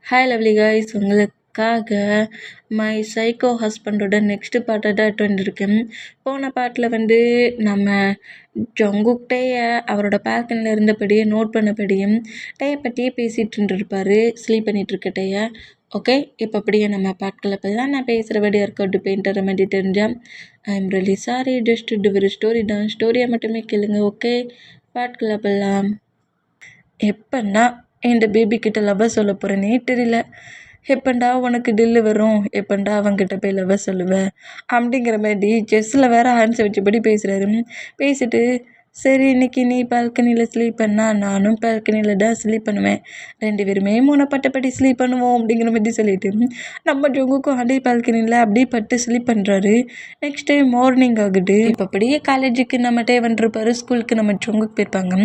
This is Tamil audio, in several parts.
ஹாய் லவ்லி காய்ஸ், உங்களுக்காக மை சைக்கோ ஹஸ்பண்டோட நெக்ஸ்ட் பார்ட்டை தான் வந்துருக்கேன். போன பாட்டில் நம்ம ஜங்குக் அவரோட பால்கனியில் இருந்தபடியே நோட் பண்ணபடியும் டேயை பற்றியே பேசிகிட்டு இருந்திருப்பார், ஸ்லீப் பண்ணிகிட்ருக்க டேயை. ஓகே, இப்போ அப்படியே நம்ம பாட்களை பற்றிலாம் நான் பேசுகிறபடி இருக்கட்டும். பெயிண்டரை மாதிரி தெரிஞ்சால் I am really sorry, just இது ஒரு ஸ்டோரி தான், ஸ்டோரியை மட்டுமே கேளுங்க. ஓகே, பாட்களை பல்லாம் எப்பன்னா இந்த பேபி கிட்ட லவ் சொல்ல போகிறேனே தெரியல. எப்பண்டா உனக்கு டில்லு வரும், எப்பண்டா அவங்ககிட்ட போய் லவ் சொல்லுவேன் அப்படிங்கிற மாதிரி செஸ்ஸில் வேறு ஆன்சர் வச்சபடி பேசுகிறாரு. பேசிட்டு சரி இன்னைக்கு நீ பால்கனியில் ஸ்லீப் பண்ணால் நானும் பால்கனியில் தான் ஸ்லீப் பண்ணுவேன், 2 பேருமே மூணப்பட்டபடி ஸ்லீப் பண்ணுவோம் அப்படிங்கிற மாதிரி சொல்லிட்டு நம்ம ஜங்குக்கும் அதே பால்கனியில் அப்படியே பட்டு ஸ்லீப் பண்ணுறாரு. நெக்ஸ்ட் டே மார்னிங் ஆகுது. இப்போ அப்படியே காலேஜுக்கு நம்ம டே வந்துருப்பாரு, ஸ்கூலுக்கு நம்ம ஜங்குக்கு போயிருப்பாங்க.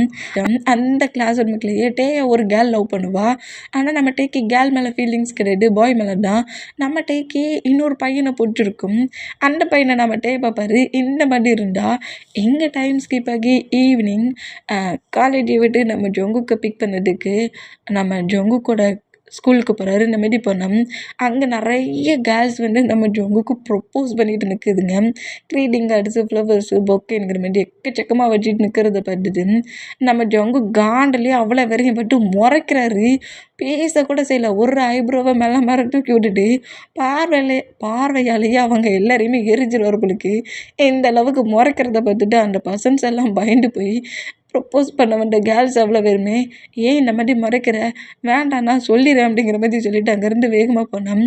அந்த கிளாஸ் ரூமுக்குள்ளேயே டே ஒரு கேர்ள் லவ் பண்ணுவா. ஆனால் நம்ம டேக்கு கேர்ள் மேலே ஃபீலிங்ஸ் கிடையாது, பாய் மேலே தான். நம்ம டேக்கு இன்னொரு பையனை பிடிச்சிருக்கும். அந்த பையனை நம்ம டே பார்ப்பாரு. இந்த மாதிரி இருந்தால் எங்கே டைம் ஸ்கிப் ஆகி ஈவினிங் காலேஜை விட்டு நம்ம ஜங்குக்கை பிக் பண்ணதுக்கு நம்ம ஜங்குக்கோட ஸ்கூலுக்கு போகிறாரு. இந்த மாரி போனோம். அங்கே நிறைய கேர்ள்ஸ் நம்ம ஜங்குக்கு ப்ரொப்போஸ் பண்ணிட்டு நிற்குதுங்க. க்ரீட்டிங் கார்ட்ஸு, ஃப்ளவர்ஸு, பொக்கேங்கிற மாதிரி எக்கச்சக்கமாக வச்சுட்டு நிற்கிறத பார்த்துட்டு நம்ம ஜங்கு காண்டிலே அவ்வளோ வரையும் பட்டு முறைக்கிறாரு. பேசக்கூட செய்யல, ஒரு ஐப்ரோவை மேலே தூக்கி விட்டுட்டு பார்வையாலேயே அவங்க எல்லாரையுமே எரிஞ்சிருவார்களுக்கு. இந்த அளவுக்கு முறைக்கிறத பார்த்துட்டு அந்த பர்சன்ஸ் எல்லாம் பயந்து போய் ப்ரப்போஸ் பண்ண வந்த கேர்ள்ஸ் அவ்வளோ பேருமே ஏன் இந்த மாதிரி முறைக்கிற, வேண்டாம் நான் சொல்லிடுறேன் அப்படிங்கிற மாதிரி சொல்லிட்டு அங்கேருந்து வேகமாக போனோம்.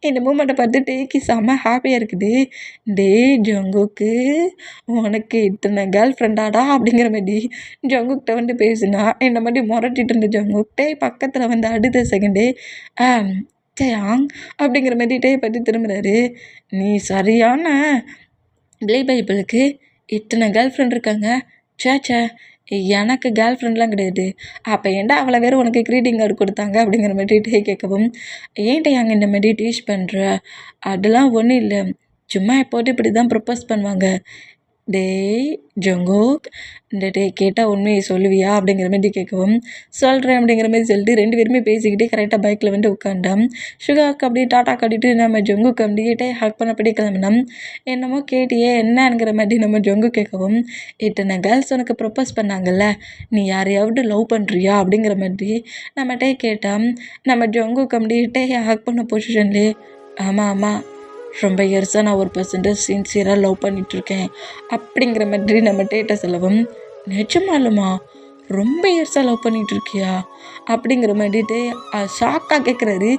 இந்த மூமெண்ட்டை பார்த்து டேக்கு செம்ம ஹாப்பியாக இருக்குது. டே ஜங்குக்கு உனக்கு இத்தனை கேர்ள் ஃப்ரெண்டாடா அப்படிங்கிற மாதிரி ஜங்குக்கிட்ட பேசுனா இந்த மாதிரி முறைச்சிட்டு இருந்த ஜங்குக் டே பக்கத்தில் அடுத்த செகண்டே டேயாங் அப்படிங்கிற மாதிரி டே பற்றி திரும்புகிறாரு. நீ சரியான பிளே பைபிளுக்கு இத்தனை கேர்ள் ஃப்ரெண்ட் இருக்காங்க, சேச்சே எனக்கு கேர்ள் ஃப்ரெண்ட்லாம் கிடையாது, அப்போ ஏன்டா அவ்வளோ பேர் உனக்கு க்ரீட்டிங் கார்டு கொடுத்தாங்க அப்படிங்கிற மாதிரி டே கேட்கவும், ஏன்டா அங்கே இந்த மாதிரி டீச் பண்ணுற, அதெல்லாம் ஒன்றும் இல்லை, சும்மா எப்போது இப்படி தான் ப்ரப்போஸ் பண்ணுவாங்க. டேய் ஜங்குக், இந்த டே கேட்டால் உண்மையை சொல்லுவியா அப்படிங்கிற மாதிரி கேட்கவும், சொல்கிறேன் அப்படிங்கிற மாதிரி சொல்லிட்டு 2 பேருமே பேசிக்கிட்டே கரெக்டாக பைக்கில் உட்காண்டோம். சுகாக்கு அப்படியே டாட்டா காட்டிட்டு நம்ம ஜங்குக்கு அப்படியே ஹக் பண்ணப்படி கிளம்பினோம். என்னமோ கேட்டியே என்னங்கிற மாதிரி நம்ம ஜங்கு கேட்கவும், இத்தனை கேர்ள்ஸ் உனக்கு ப்ரப்போஸ் பண்ணாங்கல்ல, நீ யாரையாவது லவ் பண்ணுறியா அப்படிங்கிற மாதிரி நம்ம டே கேட்டோம். நம்ம ஜங்குக்கு அப்படியே ஹக் பண்ண பொசிஷன்லேயே ஆமாம் ரொம்ப இயர்ஸாக நான் ஒரு பர்சன்ட்டு சின்சியராக லவ் பண்ணிகிட்ருக்கேன் அப்படிங்கிற மாதிரி நம்ம டேட்டை சொல்லவும், நிஜமாலுமா ரொம்ப இயர்ஸாக லவ் பண்ணிகிட்ருக்கியா அப்படிங்கிற மாதிரி ஷாக்காக கேட்குறாரு.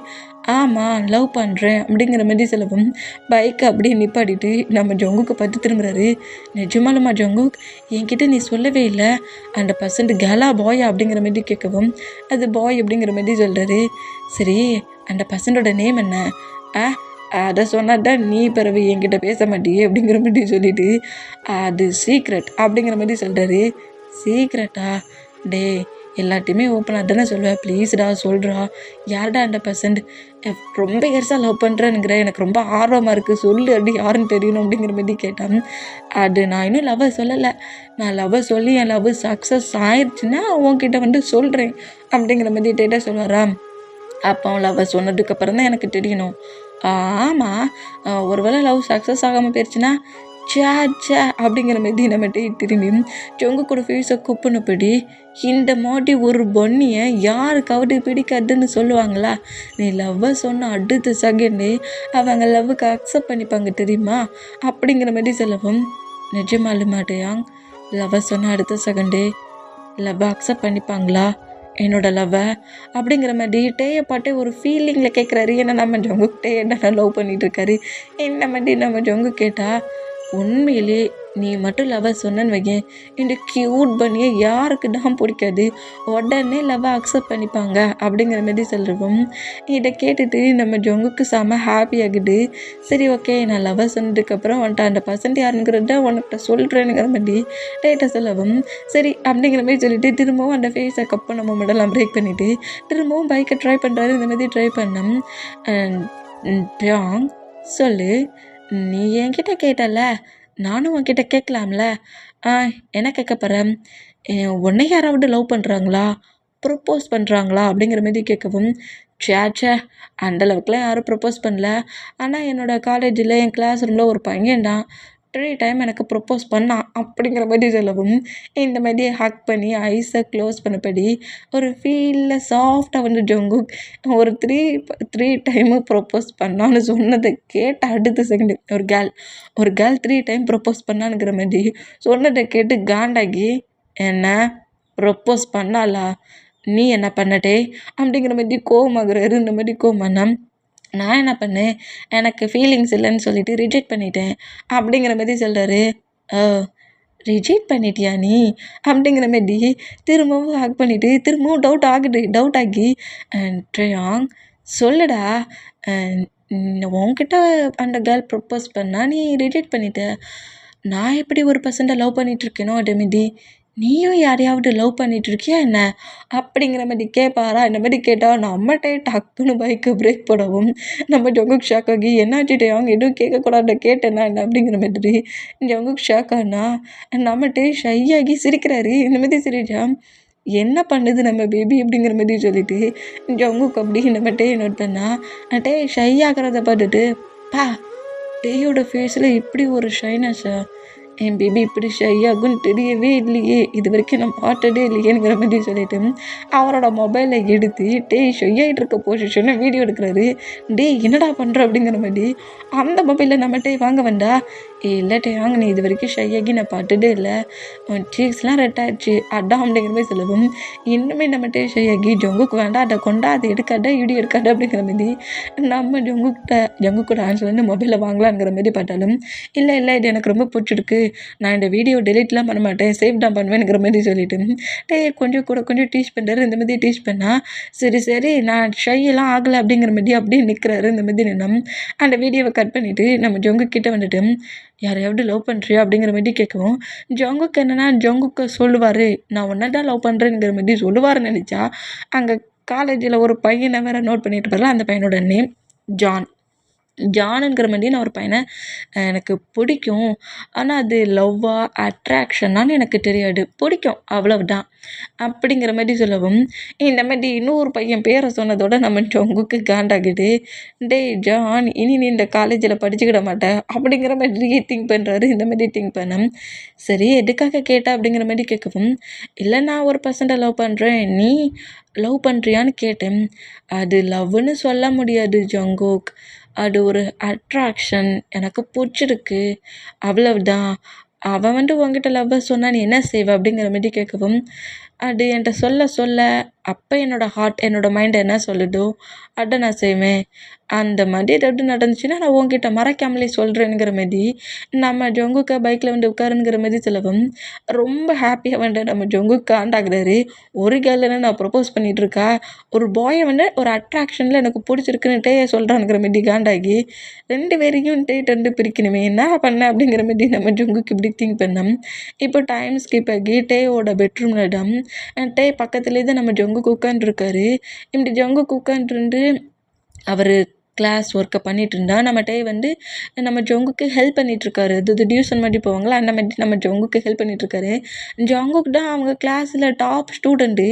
ஆமாம் லவ் பண்ணுறேன் அப்படிங்கிற மாதிரி சொல்லவும் பைக்கை அப்படியே நிப்பாடிட்டு நம்ம ஜங்குக்கு பார்த்து திரும்புகிறாரு. நிஜமாலுமா ஜங்குக், என்கிட்ட நீ சொல்லவே இல்லை, அந்த பர்சன்ட் கேலா பாயா அப்படிங்கிற மாதிரி கேட்கவும், அது பாய் அப்படிங்கிற மாதிரி சொல்கிறாரு. சரி அந்த பர்சன்டோட நேம் என்ன, அதை சொன்னால் தான் நீ பிறகு என்கிட்ட பேச மாட்டியே அப்படிங்கிற மாதிரி சொல்லிவிட்டு அது சீக்ரெட் அப்படிங்கிற மாதிரி சொல்கிறாரு. சீக்ரெட்டா, டே எல்லாத்தையுமே ஓப்பனாக தானே சொல்லுவேன், ப்ளீஸ்டா சொல்கிறா, யார்டா அந்த பர்சன்ட், ரொம்ப இயர்ஸாக லவ் பண்ணுறேனுங்கிற, எனக்கு ரொம்ப ஆர்வமாக இருக்குது, சொல்லு அப்படி யாருன்னு தெரியணும் அப்படிங்கிற மாதிரி கேட்டான். அது நான் இன்னும் லவ்வை சொல்லலை, நான் லவ்வை சொல்லி என் லவ் சக்ஸஸ் ஆயிடுச்சுன்னா உன்கிட்ட சொல்கிறேன் அப்படிங்கிற மாதிரி டேட்டா சொல்லுவாரா. அப்போ லவ்வை சொன்னதுக்கப்புறம் தான் எனக்கு தெரியணும். ஆமாம், ஒருவேளை லவ் சக்ஸஸ் ஆகாமல் போயிடுச்சுன்னா சே அப்படிங்கிற மாதிரி நம்ம திரும்பி ஜொங்கு கூட ஃபேஸை குப்புனப்படி, இந்த மாதிரி ஒரு பொன்னியை யாருக்காவது பிடிக்காதுன்னு சொல்லுவாங்களா, நீ லவ்வை சொன்ன அடுத்த செகண்டே அவங்க லவ்வுக்கு அக்செப்ட் பண்ணிப்பாங்க தெரியுமா அப்படிங்கிற மாதிரி சொல்லவும், நிஜமாலுமாட்டையாங் லவ்வை சொன்ன அடுத்த செகண்டே லவ்வை அக்செப்ட் பண்ணிப்பாங்களா என்னோட லவ்வை அப்படிங்கிற மாதிரி டேயை பாட்டே ஒரு ஃபீலிங்கில் கேட்குறாரு. ஏன்னா நம்ம ஜொங்கு டே என்ன லவ் பண்ணிகிட்ருக்காரு. இந்த மாதிரி நம்ம ஜொங்கு கேட்டால், உண்மையிலே நீ மட்டும் லவ்வை சொன்னேன்னு வையேன், இந்த க்யூட் பண்ணியை யாருக்கு தான் பிடிக்காது, உடனே லவ்வை அக்செப்ட் பண்ணிப்பாங்க அப்படிங்கிற மாதிரி சொல்லுவோம். இதை கேட்டுட்டு நம்ம ஜொங்குக்கு செம்ம ஹாப்பி ஆகுது. சரி ஓகே, நான் லவ்வை சொன்னதுக்கப்புறம் அந்த பர்சன்ட் யாருங்கிறத உனக்கிட்ட சொல்கிறேனுங்கிற மாதிரி டேட்டை சொல்லவும், சரி அப்படிங்கிற மாதிரி சொல்லிட்டு திரும்பவும் அந்த ஃபேஸை கப் பண்ண மொமெண்டெல்லாம் பிரேக் பண்ணிவிட்டு திரும்பவும் பைக்கை ட்ரை பண்ணுறாரு. இந்த மாதிரி ட்ரை பண்ணோம். சொல்லு, நீ என்கிட்ட கேட்டல, நானும் உன்கிட்ட கேட்கலாம்ல, என்ன கேட்க போகிறேன், உன்னை யாராவது லவ் பண்ணுறாங்களா, ப்ரப்போஸ் பண்ணுறாங்களா அப்படிங்கிற மாதிரி கேட்கவும், ச்சே! அந்த அளவுக்குலாம் யாரும் ப்ரப்போஸ் பண்ணல. ஆனால் என்னோடய காலேஜில் என் கிளாஸ் ரூமில் ஒரு பையன் தான் 3 டைம் எனக்கு ப்ரப்போஸ் பண்ணான் அப்படிங்கிற மாதிரி சொல்லவும், இந்த மாதிரி ஹக் பண்ணி ஐஸை க்ளோஸ் பண்ணபடி ஒரு ஃபீலில் சாஃப்டாக வந்து ஜங்குக் ஒரு 3 டைமு ப்ரப்போஸ் பண்ணான்னு சொன்னதை கேட்ட அடுத்த செகண்டு ஒரு கேர்ள் 3 டைம் ப்ரப்போஸ் பண்ணானுங்கிற மாதிரி சொன்னதை கேட்டு காண்டாகி, என்ன ப்ரப்போஸ் பண்ணாளா? நீ என்ன பண்ணடே? அப்படிங்கிற மாதிரி கோவமாகுறாரு. இந்த மாதிரி கோவமானா, நான் என்ன பண்ணேன்? எனக்கு ஃபீலிங்ஸ் இல்லைன்னு சொல்லிட்டு ரிஜெக்ட் பண்ணிட்டேன் அப்படிங்கிற மாதிரி சொல்கிறாரு. ஓ! ரிஜெக்ட் பண்ணிட்டியா நீ? அப்படிங்கிற மாரி திரும்பவும் ஹக் பண்ணிவிட்டு திரும்பவும் டவுட் ஆகி ட்ரயாங் சொல்லுடா, உன்கிட்ட அந்த கேர்ள் ப்ரப்போஸ் பண்ணா நீ ரிஜெக்ட் பண்ணிட்ட. நான் எப்படி ஒரு பர்சன்ட்டை லவ் பண்ணிகிட்ருக்கேனோ அதேமாரி நீயும் யாரையாவது லவ் பண்ணிகிட்ருக்கியா என்ன? அப்படிங்கிற மாதிரி கேட்பாரா? இந்த மாதிரி கேட்டால் நம்மகிட்டே டக்குன்னு பைக்கு பிரேக் போடவும் நம்ம ஜங்குக் ஷாக் ஆகி என்னாச்சு டேயாங் எதுவும் கேட்கக்கூடாது கேட்டேன்னா என்ன அப்படிங்கிற மாதிரி ஜங்குக் ஷாக் ஆனா நம்மகிட்டே ஷை ஆகி சிரிக்கிறாரு. இந்த மாதிரி சிரிச்சா என்ன பண்ணுது நம்ம பேபி அப்படிங்கிற மாதிரி சொல்லிட்டு ஜங்குக் அப்படி நம்மகிட்டே நோட் பண்ணா டே ஷை ஆகிறத பார்த்துட்டு பா டேயோட ஃபேஸில் இப்படி ஒரு ஷைனஸா, என் பேபி இப்படி ஷை ஆகுன்னு தெரியவே இல்லையே, இது வரைக்கும் நான் பார்த்ததே இல்லையேங்கிற மாதிரி சொல்லிட்டு அவரோட மொபைலை எடுத்து ஷை ஆகிட்டு இருக்க பொசிஷனை வீடியோ எடுக்கிறாரு. என்னடா பண்ணுற அப்படிங்கிற மாதிரி அந்த மொபைலில் நம்ம வாங்க வேண்டா, இல்லை வாங்க, நீ இது வரைக்கும் ஷை ஆகி நான் பார்த்ததே இல்லை, சீக்ஸ்லாம் ரெட் ஆயிடுச்சு அதான் அப்படிங்கிற மாதிரி சொல்லவும் இன்னுமே நம்ம ஷை ஆகி ஜங்குக்கு வேண்டாம் அதை கொண்டா அதை எடுக்காத வீடியோ எடுக்காத அப்படிங்கிற மாதிரி நம்ம ஜங்குக்கூட ஆன்சர்லேருந்து மொபைலை வாங்கலாங்கிற மாதிரி பார்த்தாலும் இல்லை இது எனக்கு ரொம்ப பிடிச்சிருக்கு, நான் இந்த வீடியோ டெலிட்லாம் பண்ண மாட்டேன், சேவ் தான் பண்ணுவேங்கிற மாதிரி சொல்லிட்டு கொஞ்சம் டீச் பண்ணுறாரு. இந்த மாதிரி டீச் பண்ணால் சரி நான் ஷையெல்லாம் ஆகலை அப்படிங்கிற மாதிரி அப்படியே நிற்கிறாரு. இந்த மாதிரி நின்னும் அந்த வீடியோவை கட் பண்ணிவிட்டு நம்ம ஜங்கு கிட்ட வந்துட்டு யாரையாவது லவ் பண்ணுறியா அப்படிங்கிற மாதிரி கேட்கவும் ஜங்குக்கு என்னென்னா ஜங்குக்கு சொல்லுவார் நான் உன்னை தான் லவ் பண்ணுறேங்கிற மாதிரி சொல்லுவார்னு நினச்சா அங்கே காலேஜில் ஒரு பையனை வேறு நோட் பண்ணிட்டு போகல. அந்த பையனோட நேம் ஜானுங்கிற மாதிரி நான் ஒரு பையனை எனக்கு பிடிக்கும், ஆனால் அது லவ்வா அட்ராக்ஷனான்னு எனக்கு தெரியாது, பிடிக்கும் அவ்வளவுதான் அப்படிங்கிற மாதிரி சொல்லவும் இந்த மாதிரி இன்னொரு பையன் பேரை சொன்னதோட நம்ம ஜங்குக்கு காண்டாகிட்டு ஜான் இனி நீ இந்த காலேஜில் படிச்சுக்கிட மாட்டேன் அப்படிங்கிற மாதிரி திங்க் பண்ணுறாரு. இந்த மாதிரி திங்க் பண்ண சரி எதுக்காக கேட்டா அப்படிங்கிற மாதிரி கேட்கவும் இல்லை நான் ஒரு பர்சன்ட்டை லவ் பண்ணுறேன், நீ லவ் பண்ணுறியான்னு கேட்டேன். அது லவ்வுன்னு சொல்ல முடியாது ஜங்குக், அது ஒரு அட்ராக்ஷன், எனக்கு பிடிச்சிருக்கு அவ்வளவுதான். அவன் உன்கிட்ட லவ்வை சொன்னால் நீ என்ன செய்வ அப்படிங்கிற மாதிரி கேட்கவும் அது என்கிட்ட சொல்ல அப்போ என்னோடய ஹார்ட் என்னோடய மைண்ட் என்ன சொல்லுதோ அதை நான் செய்வேன். அந்த மாதிரி ஏதாவது நடந்துச்சுன்னா நான் உன்கிட்ட மறைக்காமலே சொல்கிறேங்கிற மாதிரி நம்ம ஜங்குக்கா பைக்கில் உட்காருங்கிற மாதிரி சொல்லவும் ரொம்ப ஹாப்பியாக நம்ம ஜங்குக் காண்டாகிறாரு. ஒரு கேர்ள்னா நான் ப்ரப்போஸ் பண்ணிகிட்ருக்கா, ஒரு பாயை ஒரு அட்ராக்ஷனில் எனக்கு பிடிச்சிருக்குன்னுட்டே சொல்கிறானுங்கிற மாதிரி காண்டாகி 2 பேரையும் பிரிக்கணுமே என்ன பண்ண அப்படிங்கிற மாதிரி நம்ம ஜங்குக்கு இப்படி திங்க் பண்ணோம். இப்போ டைம் ஸ்கிப் ஆகி டேயோட பெட்ரூம்லடம் பக்கத்துலேயே தான் நம்ம ஜங்குக்கு உட்காந்துருக்காரு. இப்படி ஜங்குக்கு உட்காந்துருந்து அவர் கிளாஸ் ஒர்க்கை பண்ணிகிட்ருந்தா நம்ம நம்ம ஜங்குக்கு ஹெல்ப் பண்ணிகிட்ருக்காரு. அது டியூஷன் மாதிரி போவாங்களா அந்த மாதிரி நம்ம ஜங்குக்கு ஹெல்ப் பண்ணிகிட்ருக்காரு. ஜங்குக் தான் அவங்க கிளாஸில் டாப் ஸ்டூடெண்ட்டு,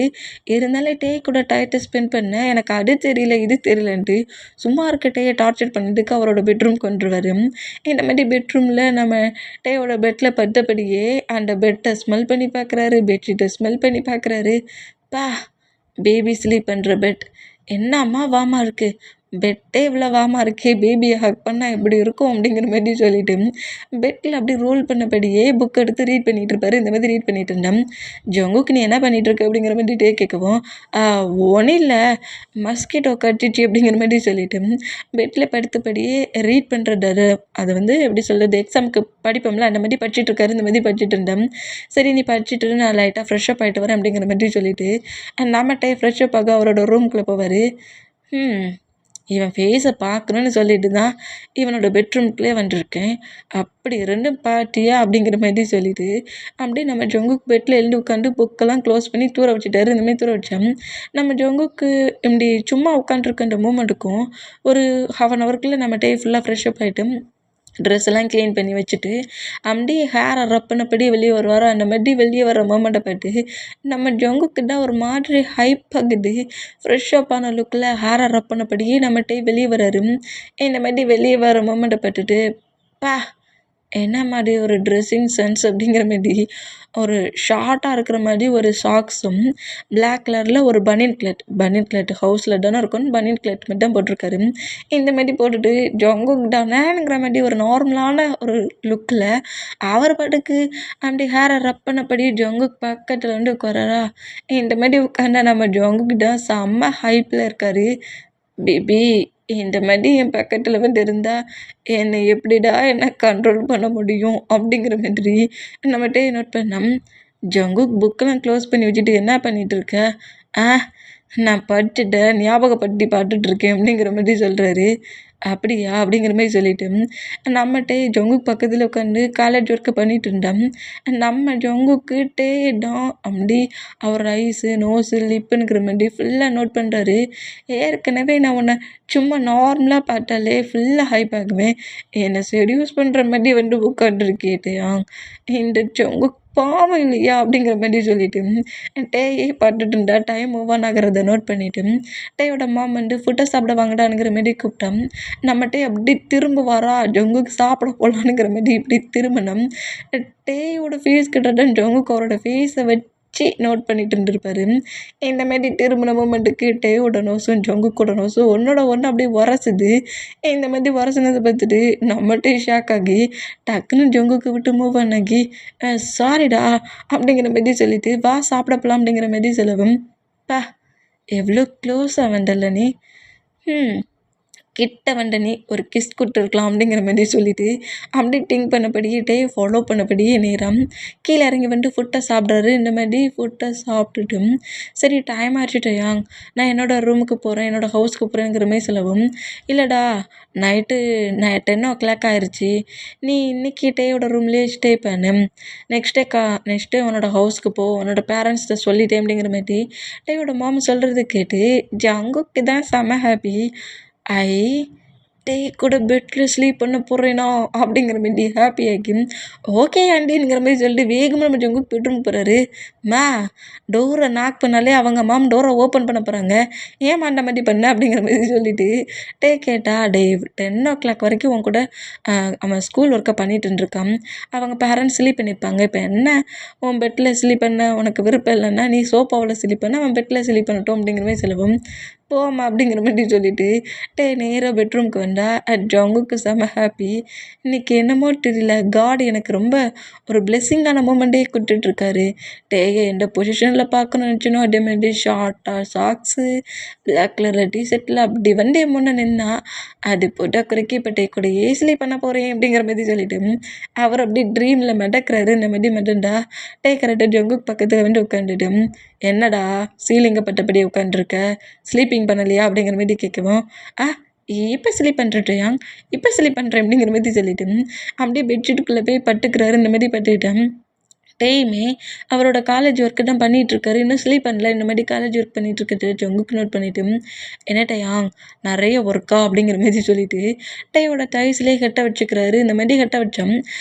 இருந்தாலும் கூட டயத்தை ஸ்பெண்ட் பண்ண எனக்கு அது தெரியல இது தெரியலன்ட்டு சும்மா இருக்க டார்ச்சர் பண்ணதுக்கு அவரோட பெட்ரூம்க்கு வந்துருவார். இந்த மாதிரி பெட்ரூமில் நம்ம டேயோட பெட்டில் படுத்தபடியே அந்த பெட்டை ஸ்மெல் பண்ணி பார்க்குறாரு, பெட்ஷீட்டை ஸ்மெல் பண்ணி பார்க்குறாரு. பா பேபி ஸ்லீப் பண்ணுற பெட் என்னம்மா வாமா இருக்குது, பெட்டே இவ்வளோ வாமா இருக்கே, பேபியை ஹக் பண்ணால் எப்படி இருக்கும் அப்படிங்கிற மாதிரி சொல்லிட்டு பெட்டில் அப்படி ரோல் பண்ணபடியே புக் எடுத்து ரீட் பண்ணிகிட்டு இருப்பாரு. இந்த மாதிரி ரீட் பண்ணிகிட்டு இருந்தேன். ஜங்குக்கு நீ என்ன பண்ணிகிட்ருக்க அப்படிங்கிற மாதிரி கேட்கவும் ஒன்றும் இல்லை மஸ்கிட்டோ கட்டிச்சு அப்படிங்கிற மாதிரி சொல்லிட்டு பெட்டில் படுத்தபடியே ரீட் பண்ணுறது அதை எப்படி சொல்கிறது எக்ஸாமுக்கு படிப்போம்ல அந்த மாதிரி படிச்சுட்டு இருக்காரு. இந்த மாதிரி படிச்சுட்டு இருந்தேன். சரி நீ படிச்சுட்டு நான் லைட்டாக ஃப்ரெஷ்அப் ஆகிட்டு வரேன் அப்படிங்கிற மாதிரி சொல்லிவிட்டு நம்மகிட்டே ஃப்ரெஷ்அப் ஆக அவரோட ரூம்குள்ளே போவார். இவன் ஃபேஸை பார்க்கணுன்னு சொல்லிட்டு தான் இவனோட பெட்ரூம்குள்ளே வந்துருக்கேன், அப்படி ரெண்டும் பார்ட்டியா அப்படிங்கிற மாதிரி சொல்லிட்டு அப்படியே நம்ம ஜங்குக்கு பெட்டில் எழுந்து உட்காந்து புக்கெல்லாம் க்ளோஸ் பண்ணி தூர வச்சுட்டாரு. இந்தமாதிரி தூர வச்சேன். நம்ம ஜங்குக்கு இப்படி சும்மா உட்காந்துருக்க அந்த மூமெண்ட்டுக்கும் ஒரு 1/2 hourக்குள்ளே நம்ம ஃபுல்லாக ஃப்ரெஷ்அப் ஆகிட்டு ட்ரெஸ் எல்லாம் க்ளீன் பண்ணி வச்சுட்டு அப்படியே ஹேரை ரப்பினபடி வெளியே வருவாரோ அந்த மாதிரி வெளியே வர மொமெண்ட்டை பார்த்து நம்ம ஜங்குக்கு தான் ஒரு மாதிரி ஹைப் ஆகுது. ஃப்ரெஷ் அப் ஆன லுக்கில் ஹேரை ரப்பினபடியே நம்மகிட்டே வெளியே வராரு. இந்த மாதிரி வெளியே வர மொமெண்ட்டை பார்த்துட்டு பா என்ன மாதிரி ஒரு ட்ரெஸ்ஸிங் சென்ஸ் அப்படிங்கிற மாரி ஒரு ஷார்ட்டாக இருக்கிற மாதிரி ஒரு சாக்ஸும் பிளாக் கலரில் ஒரு பனியன் கிளட் ஹவுஸில் தானே இருக்கும்னு பனியன் கிளட் மட்டும் தான் போட்டிருக்காரு. இந்த மாதிரி போட்டுட்டு ஜங்குக் தானேங்கிற மாதிரி ஒரு நார்மலான ஒரு லுக்கில் அவர் பாட்டுக்கு அப்படி ஹேரை ரப் பண்ணபடி ஜங்குக் பக்கத்தில் வந்து உட்காராரா. இந்த மாதிரி உட்காந்தா நம்ம ஜங்குக் தான் செம்ம ஹைப்பில் இருக்கார். பேபி இந்த மாதிரி என் பக்கத்தில் வந்து இருந்தால் என்னை எப்படிடா என்ன கண்ட்ரோல் பண்ண முடியும் அப்படிங்கிற மாதிரி நம்மகிட்டே நோட் பண்ணோம். ஜங்குக் புக்கெல்லாம் க்ளோஸ் பண்ணி வச்சுட்டு என்ன பண்ணிகிட்டு இருக்க? நான் படிச்சுட்டேன், ஞாபகப்படுத்தி பார்த்துட்ருக்கேன் அப்படிங்கிற மாதிரி சொல்கிறாரு. அப்படியா அப்படிங்கிற மாதிரி சொல்லிட்டு நம்மகிட்டே ஜங்குக் பக்கத்தில் உட்காந்து காலேஜ் ஒர்க்கு பண்ணிகிட்டு இருந்தோம். நம்ம ஜங்குக்கிட்டே தான் அப்படி அவர் ஐஸு நோஸு லிப்புங்கிற மாதிரி ஃபுல்லாக நோட் பண்ணுறாரு. ஏற்கனவே நான் உன்னை சும்மா நார்மலாக பார்த்தாலே ஃபுல்லாக ஹைப் ஆகுவேன். என்னை செடியூஸ் பண்ணுற மாதிரி வந்து உட்காந்துருக்கேட்டையா இந்த ஜங்குக் பாவம் இல்லையா அப்படிங்கிற மாதிரி சொல்லிட்டு டேயே பார்த்துட்டு இருந்தா டைம் மூவ் ஆன் ஆகிறத நோட் பண்ணிவிட்டு டேயோட மாம் வந்து ஃபுட்டை சாப்பிட வாங்கடானுங்கிற மாதிரி கூப்பிட்டோம். நம்மகிட்டே அப்படி திரும்புவாரா ஜங்குக்கு சாப்பிட போகலானுங்கிற மாதிரி இப்படி திரும்பினோம். டேயோட ஃபேஸ் கிட்ட தான் ஜங்குக்கு அவரோட ஃபேஸை வச்சு நோட் பண்ணிட்டு இருந்திருப்பாரு. இந்த மாதிரி திரும்பின மூமெண்ட்டுக்கு டேயோட நோஸும் ஜங்குக்கோட நோஸும் ஒன்னோட ஒன்று அப்படியே உரசுது. இந்த மாதிரி உரசுனதை பார்த்துட்டு நம்மகிட்டே ஷாக் ஆகி டக்குன்னு ஜங்குக்கு விட்டு மூவ் ஆகி சாரிடா அப்படிங்கிற மாதிரி சொல்லிட்டு வா சாப்பிட போகலாம் அப்படிங்கிற மாதிரி சொல்லவும் பா எவ்வளோ க்ளோஸாக வந்தல்ல நீ கிட்ட வந்த நீ ஒரு கிஸ் கொடுத்துருக்கலாம் அப்படிங்கிற மாதிரி சொல்லிட்டு அப்படியே திங்க் பண்ணபடியே ஃபாலோ பண்ணபடியே நேரம் கீழே இறங்கி வந்துட்டு ஃபுட்டை சாப்பிட்றாரு. இந்த மாதிரி ஃபுட்டை சாப்பிட்டுட்டு சரி டைம் ஆச்சுட்டேயா நான் என்னோடய ரூமுக்கு போகிறேன் என்னோடய ஹவுஸ்க்கு போகிறேங்கிற மாதிரி சொல்லவும் இல்லைடா நைட்டு 10 o'clock ஆயிடுச்சு, நீ இன்றைக்கி டேயோட ரூம்லேயே ஸ்டே பண்ணு, நெக்ஸ்ட் டே உன்னோட ஹவுஸ்க்கு போ, உன்னோட பேரண்ட்ஸ்கிட்ட சொல்லிட்டேன் அப்படிங்கிற மாதிரி டேயோட மாம் சொல்கிறது கேட்டு ஜங்குக்கு தான் செம ஹாப்பி. ஐ டே கூட பெட்டில் ஸ்லீப் பண்ண போகிறேனா அப்படிங்கிற மாதிரி ஹாப்பி ஆகி ஓகே ஆண்டிங்கிற மாதிரி சொல்லிட்டு வேகமாக நம்ம ஜங்குக்கு பெட்ரூம் போகிறாரு. டோரை நாக் பண்ணாலே அவங்க மாம் டோரை ஓப்பன் பண்ண போகிறாங்க, ஏன் அந்த மாதிரி பண்ண அப்படிங்கிற மாதிரி சொல்லிட்டு கேட்டா 10 o'clock வரைக்கும் உன் கூட அவன் ஸ்கூல் ஒர்க்கை பண்ணிட்டு இருக்கான், அவங்க பேரண்ட்ஸ் ஸ்லீப் பண்ணியிருப்பாங்க, இப்போ என்ன உன் பெட்டில் ஸ்லீப் பண்ண உனக்கு விருப்பம் இல்லைன்னா நீ சோஃபாவில் ஸ்லீப் பண்ண அவன் பெட்டில் ஸ்லீப் பண்ணட்டும் அப்படிங்கிற மாதிரி சொல்லவும் போமா அப்படிங்கிற மாதிரி சொல்லிட்டு நேராக பெட்ரூம்க்கு வந்தால் ஜங்குக்கு செம்ம ஹாப்பி. இன்றைக்கி என்னமோ தெரியல காட் எனக்கு ரொம்ப ஒரு பிளெஸ்ஸிங்கான மூமெண்ட்டே கொடுத்துட்ருக்காரு. எந்த பொசிஷனில் பார்க்கணும்னு நினச்சினோ அதே மாதிரி ஷார்ட்டாக சாக்ஸு பிளாக் கலரில் டிஷர்ட்டில் அப்படி வந்து என் முன்னே நின்னா அது போட்டால் குறைக்கி இப்போ கூட ஏசிலி பண்ண போகிறேன் அப்படிங்கிற மாதிரி சொல்லிட்டு அவர் அப்படி ட்ரீமில் மிதக்கிறாரு. இந்த மாதிரி மிதண்டா கரெக்டாக ஜங்குக்கு பக்கத்தில் வந்து உட்காந்துட்டு என்னடா சீலிங்கை பட்டபடி உட்காந்துருக்க, ஸ்லீப்பிங் பண்ணலையா அப்படிங்கிற மாதிரி கேட்கவும் இப்போ ஸ்லீப் பண்ணுறேன் இப்போ ஸ்லீப் பண்ணுறேன் அப்படிங்கிற மாதிரி சொல்லிட்டு அப்படியே பெட்ஷீட்டுக்குள்ளே போய் பட்டுக்கிறாரு. இந்த மாதிரி பட்டுக்கிட்டேன் டேயுமே அவரோட காலேஜ் ஒர்க்கு தான் பண்ணிகிட்ருக்காரு, இன்னும் ஸ்லீப் பண்ணல. இந்த மாதிரி காலேஜ் ஒர்க் பண்ணிகிட்ருக்குது ஜங்குக்கு நோட் பண்ணிவிட்டு என்ன டேயா நிறைய ஒர்க்கா அப்படிங்கிற மாதிரி சொல்லிவிட்டு டேயோட தைஸ்லேயே கட்ட வச்சுக்கிறாரு. இந்த மாதிரி கட்ட வச்சோம்